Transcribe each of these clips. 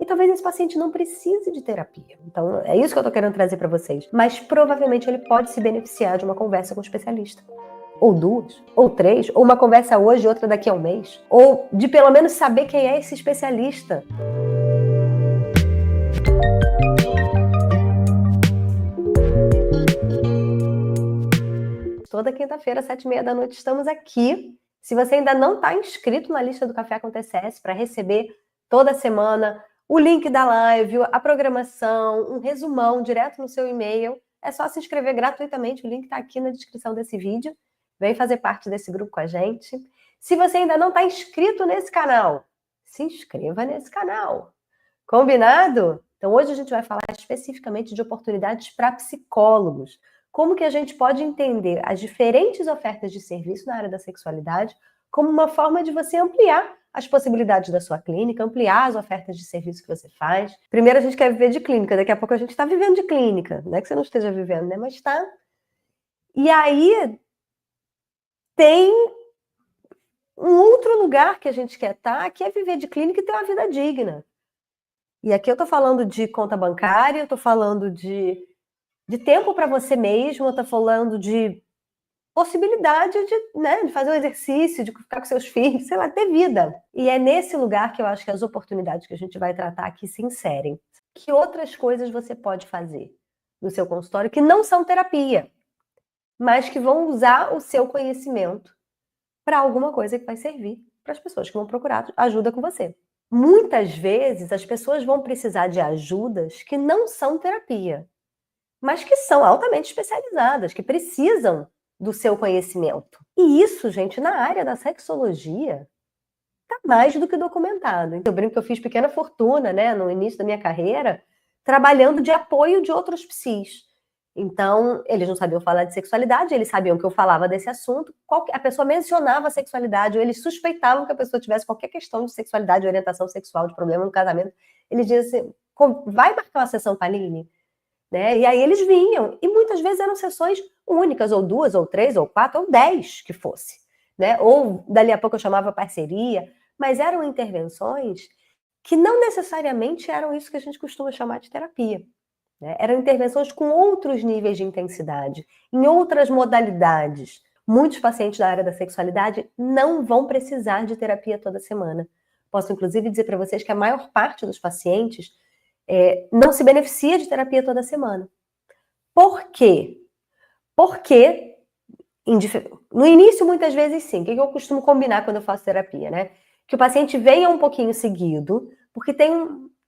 talvez esse paciente não precise de terapia. Então, é isso que eu tô querendo trazer para vocês. Mas provavelmente ele pode se beneficiar de uma conversa com um especialista. Ou 2, ou 3, ou uma conversa hoje e outra daqui a um mês. Ou de pelo menos saber quem é esse especialista. Toda quinta-feira, 7h30 estamos aqui. Se você ainda não está inscrito na lista do Café com TCS para receber toda semana o link da live, a programação, um resumão direto no seu e-mail, é só se inscrever gratuitamente, o link está aqui na descrição desse vídeo. Vem fazer parte desse grupo com a gente. Se você ainda não está inscrito nesse canal, se inscreva nesse canal. Combinado? Então hoje a gente vai falar especificamente de oportunidades para psicólogos. Como que a gente pode entender as diferentes ofertas de serviço na área da sexualidade como uma forma de você ampliar as possibilidades da sua clínica, ampliar as ofertas de serviço que você faz. Primeiro a gente quer viver de clínica, daqui a pouco a gente está vivendo de clínica. Não é que você não esteja vivendo, né? Mas está. E aí tem um outro lugar que a gente quer estar, que é viver de clínica e ter uma vida digna. E aqui eu estou falando de conta bancária, eu estou falando de tempo para você mesmo, eu estou falando de possibilidade de fazer um exercício, de ficar com seus filhos, sei lá, ter vida. E é nesse lugar que eu acho que as oportunidades que a gente vai tratar aqui se inserem. Que outras coisas você pode fazer no seu consultório que não são terapia, mas que vão usar o seu conhecimento para alguma coisa que vai servir para as pessoas que vão procurar ajuda com você. Muitas vezes as pessoas vão precisar de ajudas que não são terapia, mas que são altamente especializadas, que precisam do seu conhecimento. E isso, gente, na área da sexologia, tá mais do que documentado. Então, eu brinco que eu fiz pequena fortuna, né, no início da minha carreira, trabalhando de apoio de outros psis. Então, eles não sabiam falar de sexualidade, eles sabiam que eu falava desse assunto, a pessoa mencionava a sexualidade, ou eles suspeitavam que a pessoa tivesse qualquer questão de sexualidade, de orientação sexual, de problema no casamento. Eles diziam assim, vai marcar uma sessão com a Aline? Né? E aí eles vinham, e muitas vezes eram sessões únicas, ou 2, ou 3, ou 4, ou 10 que fosse. Né? Ou dali a pouco eu chamava parceria, mas eram intervenções que não necessariamente eram isso que a gente costuma chamar de terapia. Né? Eram intervenções com outros níveis de intensidade, em outras modalidades. Muitos pacientes da área da sexualidade não vão precisar de terapia toda semana. Posso, inclusive, dizer para vocês que a maior parte dos pacientes não se beneficia de terapia toda semana. Por quê? Porque, no início, muitas vezes sim. O que eu costumo combinar quando eu faço terapia, né? Que o paciente venha um pouquinho seguido, porque tem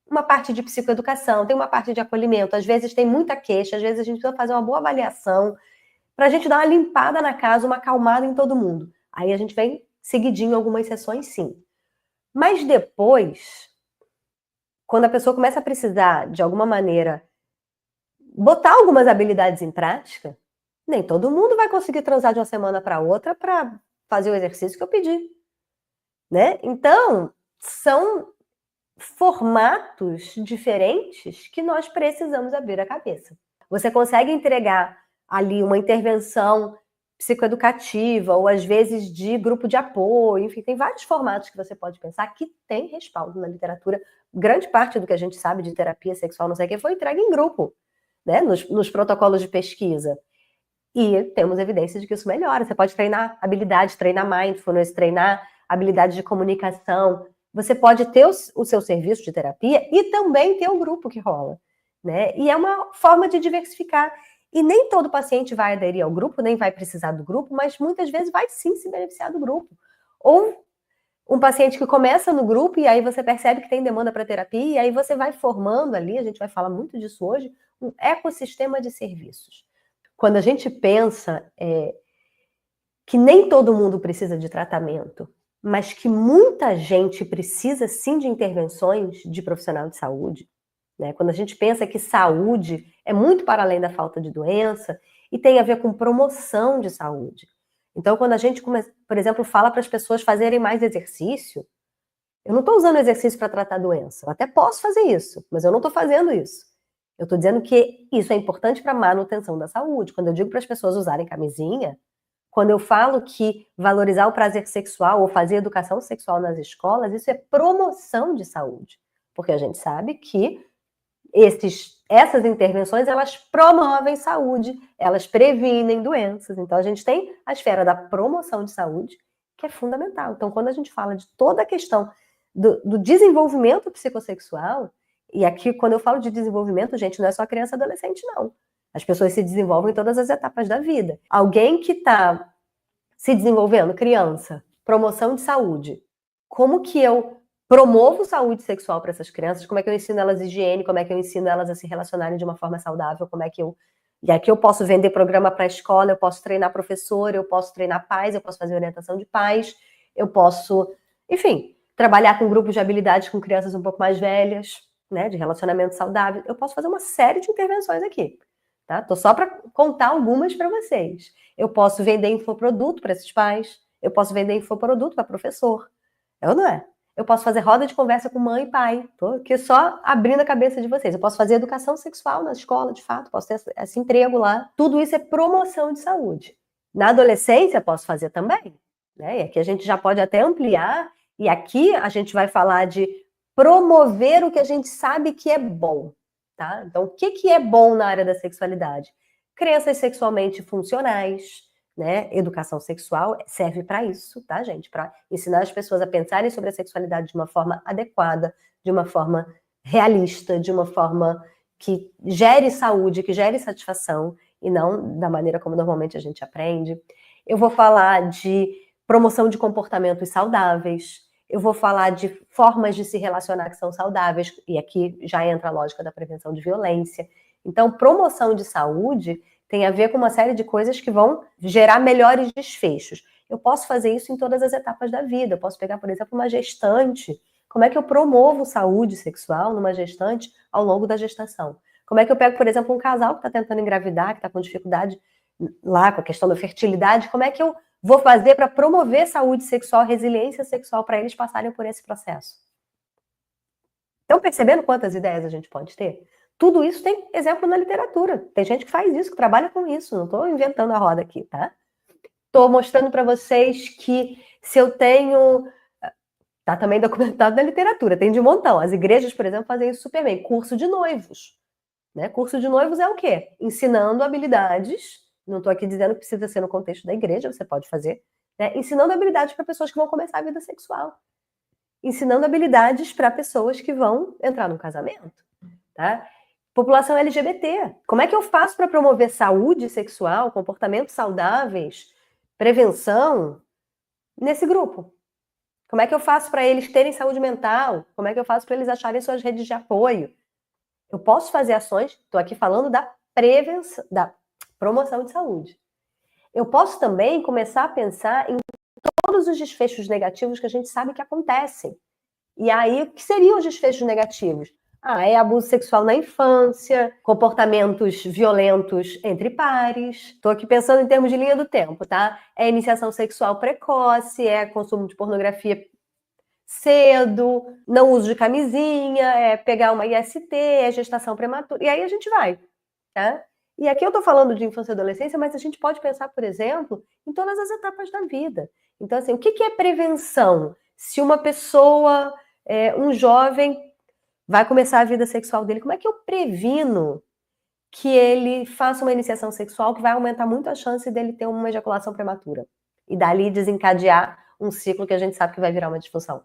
uma parte de psicoeducação, tem uma parte de acolhimento, às vezes tem muita queixa, às vezes a gente precisa fazer uma boa avaliação, para a gente dar uma limpada na casa, uma acalmada em todo mundo. Aí a gente vem seguidinho algumas sessões, sim. Mas depois, quando a pessoa começa a precisar, de alguma maneira, botar algumas habilidades em prática, nem todo mundo vai conseguir transar de uma semana para outra para fazer o exercício que eu pedi. Né? Então, são formatos diferentes que nós precisamos abrir a cabeça. Você consegue entregar ali uma intervenção psicoeducativa, ou às vezes de grupo de apoio, enfim, tem vários formatos que você pode pensar que tem respaldo na literatura. Grande parte do que a gente sabe de terapia sexual, não sei o que, foi entregue em grupo, né? Nos protocolos de pesquisa. E temos evidência de que isso melhora. Você pode treinar habilidade, treinar mindfulness, treinar habilidade de comunicação. Você pode ter o seu serviço de terapia e também ter o grupo que rola. Né? E é uma forma de diversificar. E nem todo paciente vai aderir ao grupo, nem vai precisar do grupo, mas muitas vezes vai sim se beneficiar do grupo. Ou um paciente que começa no grupo e aí você percebe que tem demanda para terapia e aí você vai formando ali, a gente vai falar muito disso hoje, um ecossistema de serviços. Quando a gente pensa que nem todo mundo precisa de tratamento, mas que muita gente precisa sim de intervenções de profissional de saúde, né? Quando a gente pensa que saúde é muito para além da falta de doença e tem a ver com promoção de saúde. Então, quando a gente, por exemplo, fala para as pessoas fazerem mais exercício, eu não estou usando exercício para tratar a doença. Eu até posso fazer isso, mas eu não estou fazendo isso. Eu estou dizendo que isso é importante para a manutenção da saúde. Quando eu digo para as pessoas usarem camisinha, quando eu falo que valorizar o prazer sexual ou fazer educação sexual nas escolas, isso é promoção de saúde. porque a gente sabe que essas intervenções, elas promovem saúde, elas previnem doenças. Então, a gente tem a esfera da promoção de saúde, que é fundamental. Então, quando a gente fala de toda a questão do desenvolvimento psicossexual, e aqui, quando eu falo de desenvolvimento, gente, não é só criança e adolescente, não. As pessoas se desenvolvem em todas as etapas da vida. Alguém que está se desenvolvendo, criança, promoção de saúde, como que eu promovo saúde sexual para essas crianças? Como é que eu ensino elas higiene? Como é que eu ensino elas a se relacionarem de uma forma saudável? Como é que eu... E aqui eu posso vender programa para a escola, eu posso treinar professor, eu posso treinar pais, eu posso fazer orientação de pais, eu posso, enfim, trabalhar com grupos de habilidades com crianças um pouco mais velhas, né, de relacionamento saudável. Eu posso fazer uma série de intervenções aqui, tá? Tô só para contar algumas para vocês. Eu posso vender infoproduto para esses pais, eu posso vender infoproduto para professor, é ou não é? Eu posso fazer roda de conversa com mãe e pai. Tô aqui só abrindo a cabeça de vocês. Eu posso fazer educação sexual na escola, de fato. Posso ter esse emprego lá. Tudo isso é promoção de saúde. Na adolescência, posso fazer também. Né? E aqui a gente já pode até ampliar. E aqui a gente vai falar de promover o que a gente sabe que é bom. Tá? Então, o que é bom na área da sexualidade? Crianças sexualmente funcionais, né? Educação sexual serve para isso, tá, gente? Para ensinar as pessoas a pensarem sobre a sexualidade de uma forma adequada, de uma forma realista, de uma forma que gere saúde, que gere satisfação, e não da maneira como normalmente a gente aprende. Eu vou falar de promoção de comportamentos saudáveis, eu vou falar de formas de se relacionar que são saudáveis, e aqui já entra a lógica da prevenção de violência. Então, promoção de saúde tem a ver com uma série de coisas que vão gerar melhores desfechos. Eu posso fazer isso em todas as etapas da vida. Eu posso pegar, por exemplo, uma gestante. Como é que eu promovo saúde sexual numa gestante ao longo da gestação? Como é que eu pego, por exemplo, um casal que está tentando engravidar, que está com dificuldade lá com a questão da fertilidade? Como é que eu vou fazer para promover saúde sexual, resiliência sexual para eles passarem por esse processo? Estão percebendo quantas ideias a gente pode ter? Tudo isso tem exemplo na literatura. Tem gente que faz isso, que trabalha com isso. Não estou inventando a roda aqui, tá? Estou mostrando para vocês que se eu tenho... Tá também documentado na literatura, tem de montão. As igrejas, por exemplo, fazem isso super bem. Curso de noivos. Né? Curso de noivos é o quê? Ensinando habilidades. Não estou aqui dizendo que precisa ser no contexto da igreja, você pode fazer. Né? Ensinando habilidades para pessoas que vão começar a vida sexual. Ensinando habilidades para pessoas que vão entrar no casamento. Tá? População LGBT. Como é que eu faço para promover saúde sexual, comportamentos saudáveis, prevenção nesse grupo? Como é que eu faço para eles terem saúde mental? Como é que eu faço para eles acharem suas redes de apoio? Eu posso fazer ações, estou aqui falando da prevenção, da promoção de saúde. Eu posso também começar a pensar em todos os desfechos negativos que a gente sabe que acontecem. E aí, o que seriam os desfechos negativos? É abuso sexual na infância, comportamentos violentos entre pares. Estou aqui pensando em termos de linha do tempo, tá? É iniciação sexual precoce, é consumo de pornografia cedo, não uso de camisinha, é pegar uma IST, é gestação prematura. E aí a gente vai, tá? E aqui eu estou falando de infância e adolescência, mas a gente pode pensar, por exemplo, em todas as etapas da vida. Então, assim, o que é prevenção? Se uma pessoa, um jovem, vai começar a vida sexual dele, como é que eu previno que ele faça uma iniciação sexual que vai aumentar muito a chance dele ter uma ejaculação prematura? E dali desencadear um ciclo que a gente sabe que vai virar uma disfunção.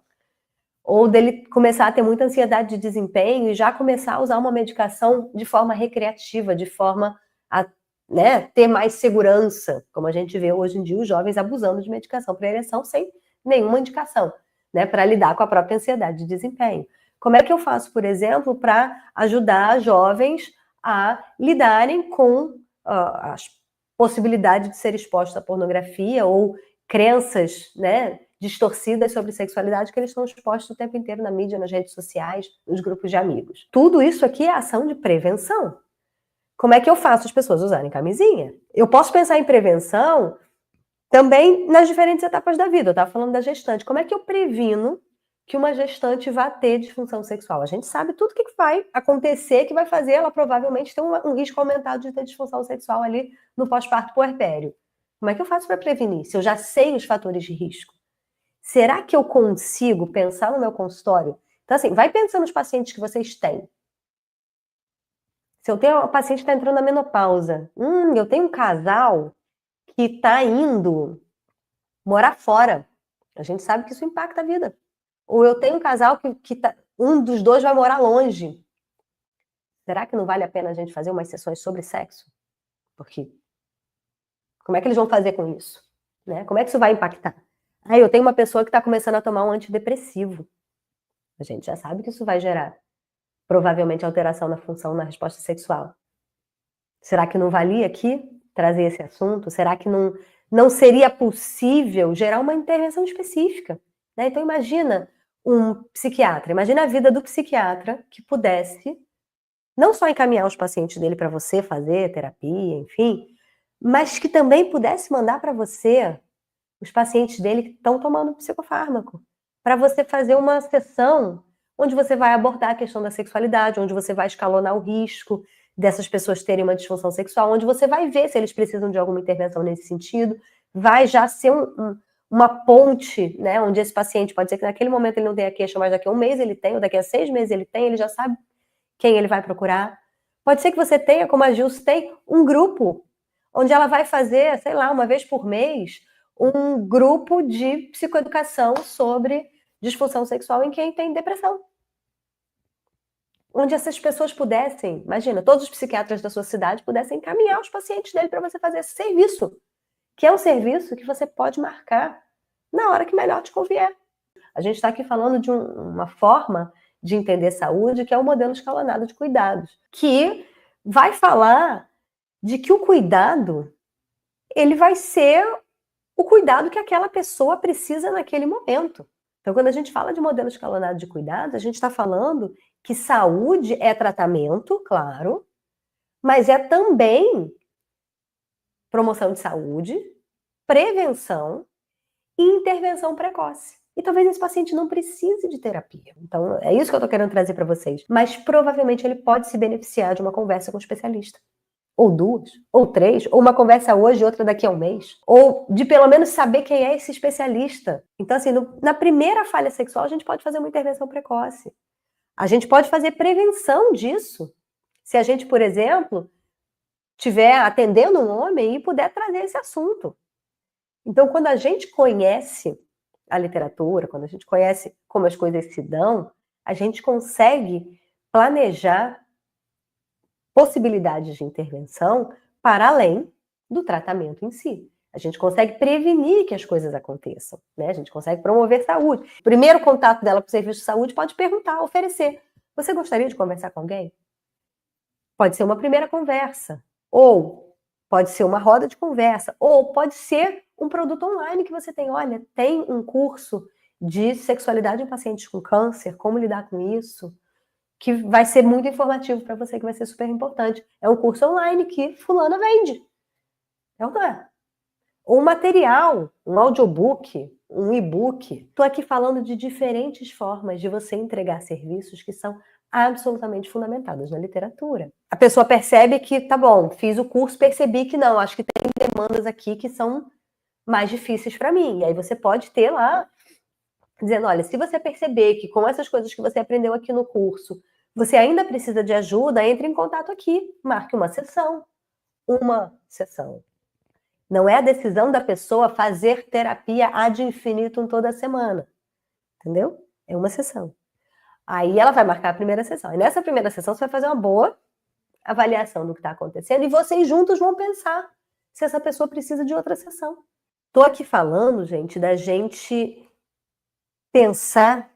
Ou dele começar a ter muita ansiedade de desempenho e já começar a usar uma medicação de forma recreativa, de forma a, né, ter mais segurança, como a gente vê hoje em dia os jovens abusando de medicação para ereção sem nenhuma indicação, né, para lidar com a própria ansiedade de desempenho. Como é que eu faço, por exemplo, para ajudar jovens a lidarem com as possibilidades de ser expostos à pornografia ou crenças, né, distorcidas sobre sexualidade que eles estão expostos o tempo inteiro na mídia, nas redes sociais, nos grupos de amigos. Tudo isso aqui é ação de prevenção. Como é que eu faço as pessoas usarem camisinha? Eu posso pensar em prevenção também nas diferentes etapas da vida. Eu estava falando da gestante. Como é que eu previno que uma gestante vá ter disfunção sexual? A gente sabe tudo o que vai acontecer, que vai fazer ela provavelmente ter um risco aumentado de ter disfunção sexual ali no pós-parto puerpério. Como é que eu faço para prevenir? Se eu já sei os fatores de risco? Será que eu consigo pensar no meu consultório Então, assim, vai pensando nos pacientes que vocês têm. Se eu tenho uma paciente que está entrando na menopausa, eu tenho um casal que está indo morar fora. A gente sabe que isso impacta a vida. Ou eu tenho um casal que um dos dois vai morar longe. Será que não vale a pena a gente fazer umas sessões sobre sexo? Porque como é que eles vão fazer com isso? Né? Como é que isso vai impactar? Aí eu tenho uma pessoa que está começando a tomar um antidepressivo. A gente já sabe que isso vai gerar, provavelmente, alteração na função, na resposta sexual. Será que não valia aqui trazer esse assunto? Será que não seria possível gerar uma intervenção específica? Né? Então imagina um psiquiatra, imagina a vida do psiquiatra que pudesse não só encaminhar os pacientes dele para você fazer terapia, enfim, mas que também pudesse mandar para você os pacientes dele que estão tomando psicofármaco, para você fazer uma sessão onde você vai abordar a questão da sexualidade, onde você vai escalonar o risco dessas pessoas terem uma disfunção sexual, onde você vai ver se eles precisam de alguma intervenção nesse sentido, vai já ser uma ponte, né, onde esse paciente pode ser que naquele momento ele não tenha queixa, mas daqui a um mês ele tem, ou daqui a 6 meses ele tem, ele já sabe quem ele vai procurar. Pode ser que você tenha, como a Gils tem, um grupo, onde ela vai fazer, sei lá, uma vez por mês, um grupo de psicoeducação sobre disfunção sexual em quem tem depressão. Onde essas pessoas pudessem, imagina, todos os psiquiatras da sua cidade pudessem encaminhar os pacientes dele para você fazer esse serviço, que é um serviço que você pode marcar na hora que melhor te convier. A gente está aqui falando de uma forma de entender saúde, que é o modelo escalonado de cuidados, que vai falar de que o cuidado, ele vai ser o cuidado que aquela pessoa precisa naquele momento. Então, quando a gente fala de modelo escalonado de cuidados, a gente está falando que saúde é tratamento, claro, mas é também promoção de saúde, prevenção e intervenção precoce. E talvez esse paciente não precise de terapia. Então, é isso que eu estou querendo trazer para vocês. Mas provavelmente ele pode se beneficiar de uma conversa com um especialista. Ou 2, ou 3, ou uma conversa hoje e outra daqui a um mês. Ou de pelo menos saber quem é esse especialista. Então, assim, na primeira falha sexual, a gente pode fazer uma intervenção precoce. A gente pode fazer prevenção disso. Se a gente, por exemplo, estiver atendendo um homem e puder trazer esse assunto. Então, quando a gente conhece a literatura, quando a gente conhece como as coisas se dão, a gente consegue planejar possibilidades de intervenção para além do tratamento em si. A gente consegue prevenir que as coisas aconteçam, né? A gente consegue promover saúde. O primeiro contato dela com o serviço de saúde pode perguntar, oferecer. Você gostaria de conversar com alguém? Pode ser uma primeira conversa, ou pode ser uma roda de conversa, ou pode ser um produto online que você tem. Olha, tem um curso de sexualidade em pacientes com câncer, como lidar com isso, que vai ser muito informativo para você, que vai ser super importante. É um curso online que fulana vende. É ou não é? Ou um material, um audiobook, um e-book. Estou aqui falando de diferentes formas de você entregar serviços que são absolutamente fundamentados na literatura. A pessoa percebe que, tá bom, fiz o curso, percebi que não, acho que tem demandas aqui que são mais difíceis para mim. E aí você pode ter lá, dizendo, olha, se você perceber que com essas coisas que você aprendeu aqui no curso, você ainda precisa de ajuda, entre em contato aqui, marque uma sessão. Uma sessão. Não é a decisão da pessoa fazer terapia ad infinitum toda semana. Entendeu? É uma sessão. Aí ela vai marcar a primeira sessão. E nessa primeira sessão você vai fazer uma boa avaliação do que está acontecendo e vocês juntos vão pensar se essa pessoa precisa de outra sessão. Estou aqui falando, gente, da gente pensar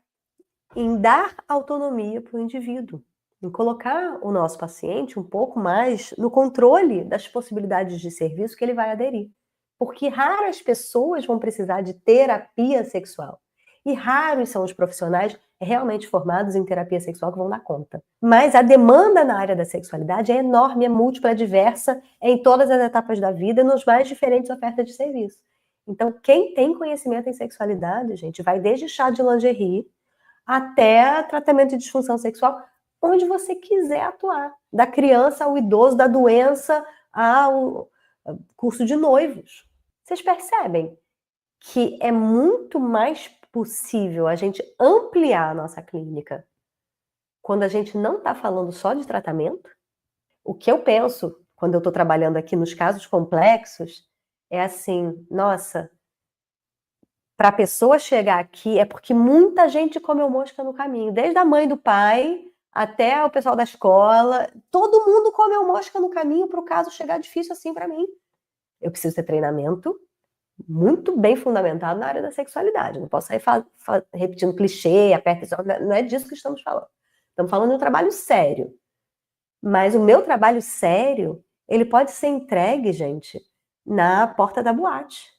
em dar autonomia para o indivíduo, em colocar o nosso paciente um pouco mais no controle das possibilidades de serviço que ele vai aderir. Porque raras pessoas vão precisar de terapia sexual. E raros são os profissionais realmente formados em terapia sexual que vão dar conta. Mas a demanda na área da sexualidade é enorme, é múltipla, é diversa, é em todas as etapas da vida, nos mais diferentes ofertas de serviço. Então, quem tem conhecimento em sexualidade, gente, vai desde chá de lingerie até tratamento de disfunção sexual, onde você quiser atuar. Da criança ao idoso, da doença ao curso de noivos. Vocês percebem que é muito mais possível a gente ampliar a nossa clínica quando a gente não está falando só de tratamento. O que eu penso quando eu estou trabalhando aqui nos casos complexos é assim, nossa, para a pessoa chegar aqui é porque muita gente comeu mosca no caminho, desde a mãe do pai até o pessoal da escola, todo mundo comeu mosca no caminho para o caso chegar difícil assim para mim. Eu preciso ter treinamento muito bem fundamentado na área da sexualidade. Não posso sair repetindo clichê, aperta, não é disso que estamos falando. Estamos falando de um trabalho sério. Mas o meu trabalho sério, ele pode ser entregue, gente, na porta da boate.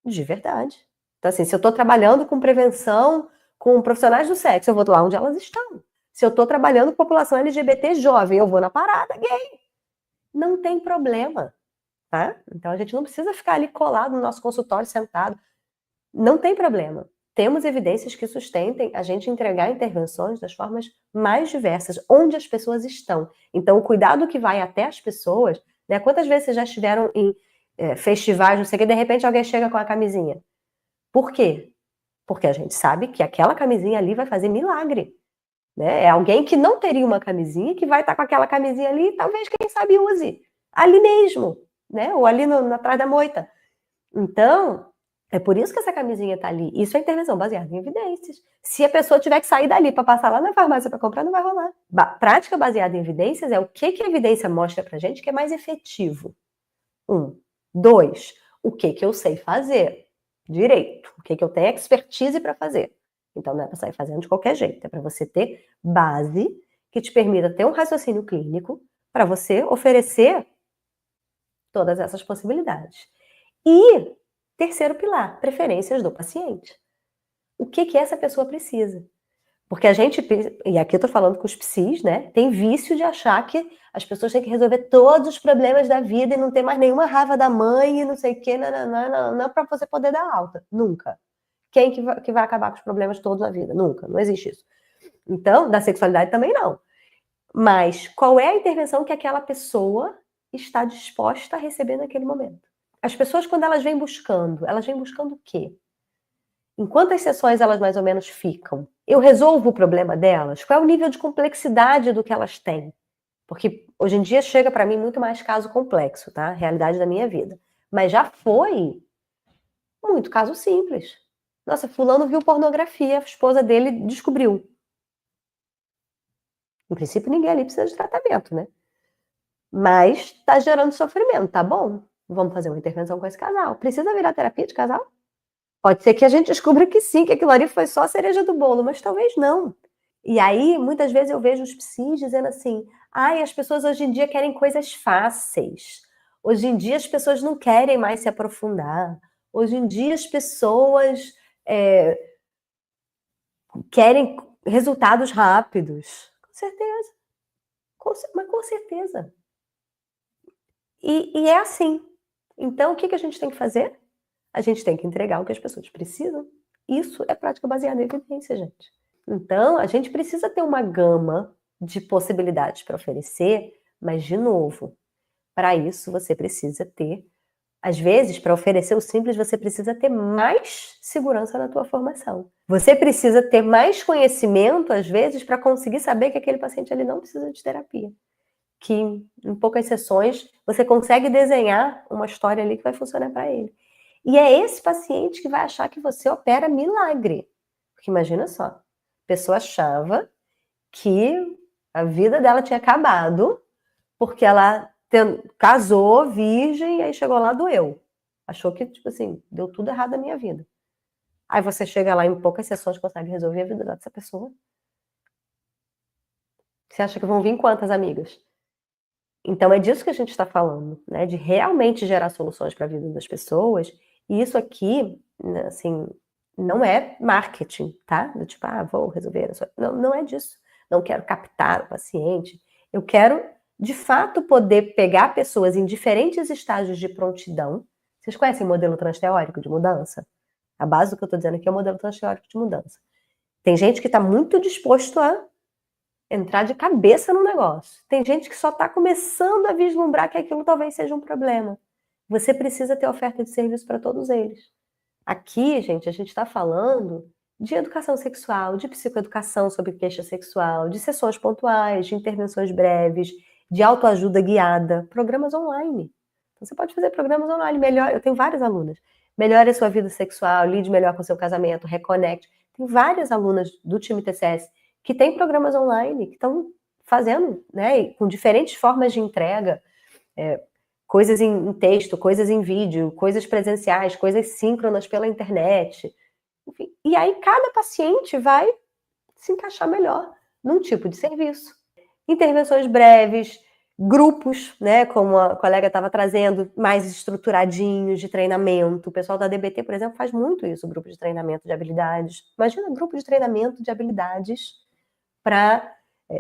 De verdade. Então, assim, se eu estou trabalhando com prevenção, com profissionais do sexo, eu vou lá onde elas estão. Se eu estou trabalhando com população LGBT jovem, eu vou na parada gay. Não tem problema. Tá? Então a gente não precisa ficar ali colado no nosso consultório sentado. Não tem problema. Temos evidências que sustentem a gente entregar intervenções das formas mais diversas, onde as pessoas estão. Então o cuidado que vai até as pessoas, né? Quantas vezes vocês já estiveram em festivais, não sei o que, de repente alguém chega com a camisinha. Por quê? Porque a gente sabe que aquela camisinha ali vai fazer milagre. Né? É alguém que não teria uma camisinha, que vai estar com aquela camisinha ali e talvez, quem sabe, use. Ali mesmo. Né? Ou ali atrás da moita. Então, é por isso que essa camisinha está ali. Isso é intervenção baseada em evidências. Se a pessoa tiver que sair dali para passar lá na farmácia para comprar, não vai rolar. Prática baseada em evidências é o que a evidência mostra para gente que é mais efetivo. 1. 2. O que eu sei fazer direito. O que eu tenho expertise para fazer. Então, não é para sair fazendo de qualquer jeito. É para você ter base que te permita ter um raciocínio clínico para você oferecer todas essas possibilidades. E, terceiro pilar, preferências do paciente. O que essa pessoa precisa? Porque a gente, e aqui eu tô falando com os psis, né? Tem vício de achar que as pessoas têm que resolver todos os problemas da vida e não ter mais nenhuma raiva da mãe e não sei o quê, não para você poder dar alta. Nunca. Quem que vai acabar com os problemas todos na vida? Nunca, não existe isso. Então, da sexualidade também não. Mas qual é a intervenção que aquela pessoa está disposta a receber naquele momento? As pessoas, quando elas vêm buscando o quê? Em quantas sessões elas mais ou menos ficam? Eu resolvo o problema delas? Qual é o nível de complexidade do que elas têm? Porque hoje em dia chega para mim muito mais caso complexo, tá? Realidade da minha vida. Mas já foi muito caso simples. Nossa, fulano viu pornografia, a esposa dele descobriu. Em princípio, ninguém ali precisa de tratamento, né? Mas está gerando sofrimento, tá bom? Vamos fazer uma intervenção com esse casal. Precisa virar terapia de casal? Pode ser que a gente descubra que sim, que aquilo ali foi só a cereja do bolo, mas talvez não. E aí, muitas vezes eu vejo os psis dizendo assim, ai, as pessoas hoje em dia querem coisas fáceis. Hoje em dia as pessoas não querem mais se aprofundar. Hoje em dia as pessoas querem resultados rápidos. Com certeza. Mas com certeza. E é assim. Então, o que a gente tem que fazer? A gente tem que entregar o que as pessoas precisam. Isso é prática baseada em evidência, gente. Então, a gente precisa ter uma gama de possibilidades para oferecer, mas, de novo, para isso você precisa ter, às vezes, para oferecer o simples, você precisa ter mais segurança na tua formação. Você precisa ter mais conhecimento, às vezes, para conseguir saber que aquele paciente ele não precisa de terapia. Que em poucas sessões você consegue desenhar uma história ali que vai funcionar para ele. E é esse paciente que vai achar que você opera milagre. Porque imagina só, a pessoa achava que a vida dela tinha acabado porque ela casou virgem e aí chegou lá, doeu. Achou que, tipo assim, deu tudo errado na minha vida. Aí você chega lá em poucas sessões consegue resolver a vida dessa pessoa. Você acha que vão vir quantas amigas? Então é disso que a gente está falando, né? De realmente gerar soluções para a vida das pessoas. E isso aqui, assim, não é marketing, tá? Do tipo, vou resolver. Não é disso. Não quero captar o paciente. Eu quero, de fato, poder pegar pessoas em diferentes estágios de prontidão. Vocês conhecem o modelo transteórico de mudança? A base do que eu estou dizendo aqui é o modelo transteórico de mudança. Tem gente que está muito disposto a entrar de cabeça no negócio. Tem gente que só está começando a vislumbrar que aquilo talvez seja um problema. Você precisa ter oferta de serviço para todos eles. Aqui, gente, a gente está falando de educação sexual, de psicoeducação sobre queixa sexual, de sessões pontuais, de intervenções breves, de autoajuda guiada, programas online. Então, você pode fazer programas online. Melhor, eu tenho várias alunas. Melhore a sua vida sexual, lide melhor com o seu casamento, reconecte. Tem várias alunas do time TCS que têm programas online, que estão fazendo, né, com diferentes formas de entrega, coisas em texto, coisas em vídeo, coisas presenciais, coisas síncronas pela internet. Enfim, e aí cada paciente vai se encaixar melhor num tipo de serviço. Intervenções breves, grupos, né, como a colega estava trazendo, mais estruturadinhos de treinamento. O pessoal da DBT, por exemplo, faz muito isso, grupo de treinamento de habilidades. Imagina um grupo de treinamento de habilidades para...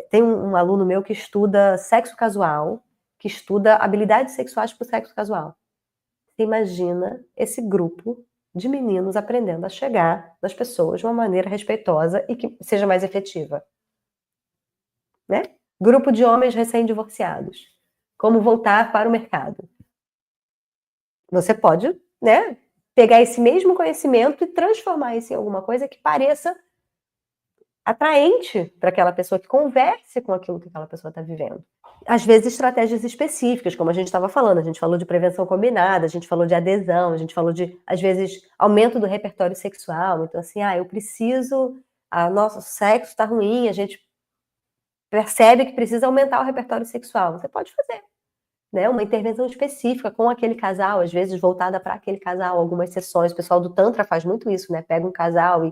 tem um aluno meu que estuda sexo casual, que estuda habilidades sexuais para o sexo casual. Você imagina esse grupo de meninos aprendendo a chegar nas pessoas de uma maneira respeitosa e que seja mais efetiva, né? Grupo de homens recém-divorciados. Como voltar para o mercado. Você pode, né, pegar esse mesmo conhecimento e transformar isso em alguma coisa que pareça atraente para aquela pessoa, que converse com aquilo que aquela pessoa está vivendo. Às vezes, estratégias específicas, como a gente estava falando. A gente falou de prevenção combinada, a gente falou de adesão, a gente falou de, às vezes, aumento do repertório sexual. Então, assim, eu preciso... nosso sexo está ruim, a gente percebe que precisa aumentar o repertório sexual. Você pode fazer, né, uma intervenção específica com aquele casal, às vezes voltada para aquele casal, algumas sessões. O pessoal do Tantra faz muito isso, né? Pega um casal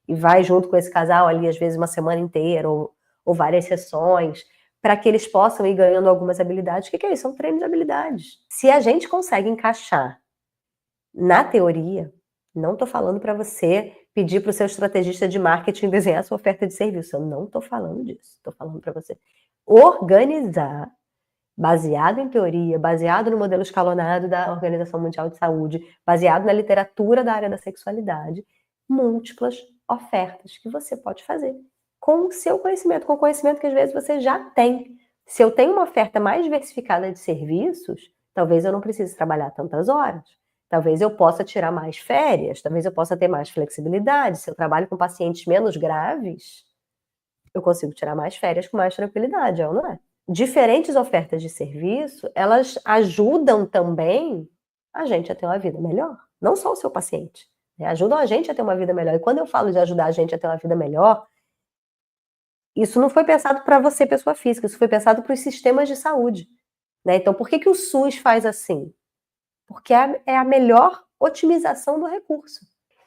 e vai junto com esse casal ali, às vezes uma semana inteira, ou várias sessões, para que eles possam ir ganhando algumas habilidades. O que é isso? São treinos de habilidades. Se a gente consegue encaixar na teoria, não estou falando para você pedir para o seu estrategista de marketing desenhar a sua oferta de serviço. Eu não estou falando disso. Estou falando para você organizar, baseado em teoria, baseado no modelo escalonado da Organização Mundial de Saúde, baseado na literatura da área da sexualidade, múltiplas ofertas que você pode fazer com o seu conhecimento, com o conhecimento que às vezes você já tem. Se eu tenho uma oferta mais diversificada de serviços, talvez eu não precise trabalhar tantas horas. Talvez eu possa tirar mais férias, talvez eu possa ter mais flexibilidade. Se eu trabalho com pacientes menos graves, eu consigo tirar mais férias com mais tranquilidade, é ou não é? Diferentes ofertas de serviço, elas ajudam também a gente a ter uma vida melhor. Não só o seu paciente, né? Ajudam a gente a ter uma vida melhor. E quando eu falo de ajudar a gente a ter uma vida melhor, isso não foi pensado para você, pessoa física, isso foi pensado para os sistemas de saúde, né? Então, por que o SUS faz assim? Porque é a melhor otimização do recurso.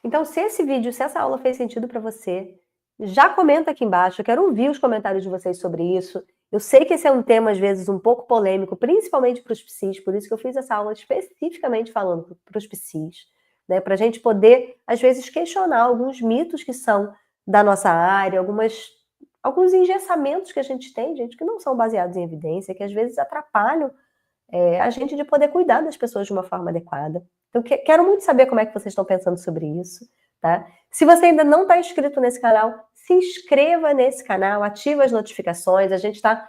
Então, se esse vídeo, se essa aula fez sentido para você, já comenta aqui embaixo. Eu quero ouvir os comentários de vocês sobre isso. Eu sei que esse é um tema, às vezes, um pouco polêmico, principalmente para os psis, por isso que eu fiz essa aula especificamente falando para os psis, né? Para a gente poder, às vezes, questionar alguns mitos que são da nossa área, alguns engessamentos que a gente tem, gente, que não são baseados em evidência, que às vezes atrapalham a gente de poder cuidar das pessoas de uma forma adequada. Então, quero muito saber como é que vocês estão pensando sobre isso, tá? Se você ainda não está inscrito nesse canal, se inscreva nesse canal, ativa as notificações. A gente está,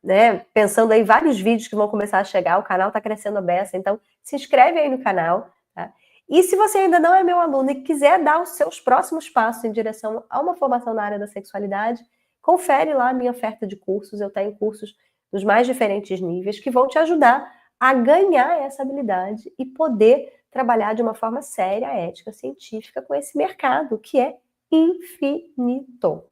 né, pensando aí vários vídeos que vão começar a chegar, o canal está crescendo a beça, então se inscreve aí no canal, tá? E se você ainda não é meu aluno e quiser dar os seus próximos passos em direção a uma formação na área da sexualidade, confere lá a minha oferta de cursos. Eu tenho cursos dos mais diferentes níveis que vão te ajudar a ganhar essa habilidade e poder trabalhar de uma forma séria, ética, científica com esse mercado que é infinito.